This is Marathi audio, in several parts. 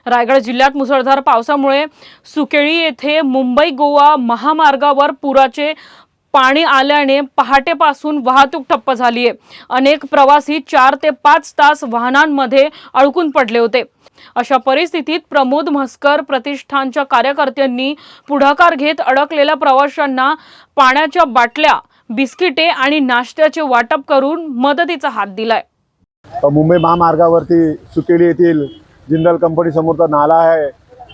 रायगड जिल्ह्यात मुसळधार पावसामुळे सुकेळी येथे मुंबई गोवा महामार्गावर पुराचे पाणी आल्याने पहाटेपासून वाहतूक ठप्प झाली आहे। अनेक प्रवासी 4 ते 5 तास वाहनांमध्ये अडकून पडले होते। अशा परिस्थितीत प्रमोद म्हसकर प्रतिष्ठानच्या कार्यकर्त्यांनी पुढाकार घेत अडकलेल्या प्रवाशांना पाण्याच्या बाटल्या, बिस्किटे आणि नाश्त्याचे वाटप करून मदतीचा हात दिलाय। मुंबई महामार्गावरती सुकेळी येथील जिंदाल कंपनी समोरचा नाला आहे,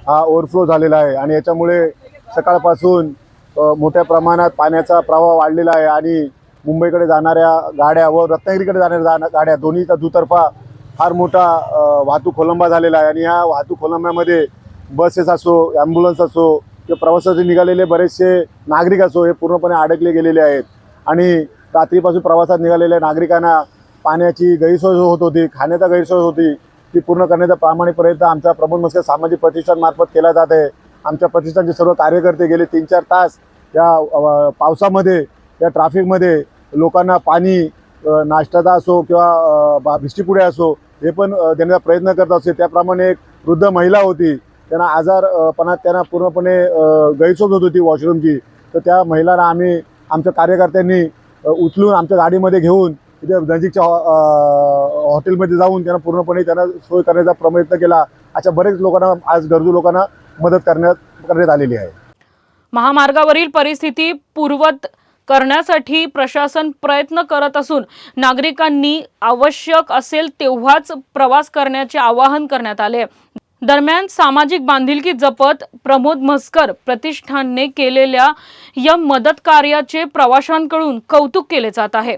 हा ओव्हरफ्लो झालेला आहे आणि याच्यामुळे सकाळपासून मोठ्या प्रमाणात पाण्याचा प्रवाह वाढलेला आहे आणि मुंबईकडे जाणाऱ्या गाड्या व रत्नागिरीकडे जाणाऱ्या गाड्या दोन्हीचा दुतर्फा फार मोठा वाहतूक खोळंबा झालेला आहे। आणि या वाहतूक खोळंब्यामध्ये बसेस असो, ॲम्ब्युलन्स असो किंवा प्रवासासाठी निघालेले बरेचसे नागरिक असो, हे पूर्णपणे अडकले गेलेले आहेत। आणि रात्रीपासून प्रवासात निघालेल्या नागरिकांना पाण्याची गैरसोय होत होती, खाण्याचा गैरसोय होती, ती पूर्ण करण्याचा प्रामाणिक प्रयत्न आमच्या प्रमोद म्हसकर सामाजिक प्रतिष्ठानमार्फत केला जात आहे। आमच्या प्रतिष्ठानचे सर्व कार्यकर्ते गेले 3-4 तास या पावसामध्ये, या ट्रॅफिकमध्ये लोकांना पाणी, नाश्त्याचा असो किंवा बिस्किटपुडे असो हे पण देण्याचा प्रयत्न करत असते। त्याप्रमाणे एक वृद्ध महिला होती, त्यांना आजारपणात त्यांना पूर्णपणे गैरसोय होत होती वॉशरूमची, तर त्या महिलांना आम्ही आमच्या कार्यकर्त्यांनी उचलून आमच्या गाडीमध्ये घेऊन इथे नजीकच्या हॉटेलमध्ये जाऊन त्यांना पूर्णपणे त्यांना सोय करण्याचा प्रयत्न केला। अशा बरेच लोकांना, आज गरजू लोकांना मदत करण्यात आलेली आहे। महामार्गावरील परिस्थिती पूर्वत करण्यासाठी प्रशासन प्रयत्न करत असून नागरिकांनी आवश्यक असेल तेव्हाच प्रवास करण्याचे आवाहन करण्यात आले। दरम्यान सामाजिक बांधिलकी जपत प्रमोद म्हसकर प्रतिष्ठानने केलेल्या या मदत कार्याचे प्रवाशांकडून कौतुक केले जात आहे।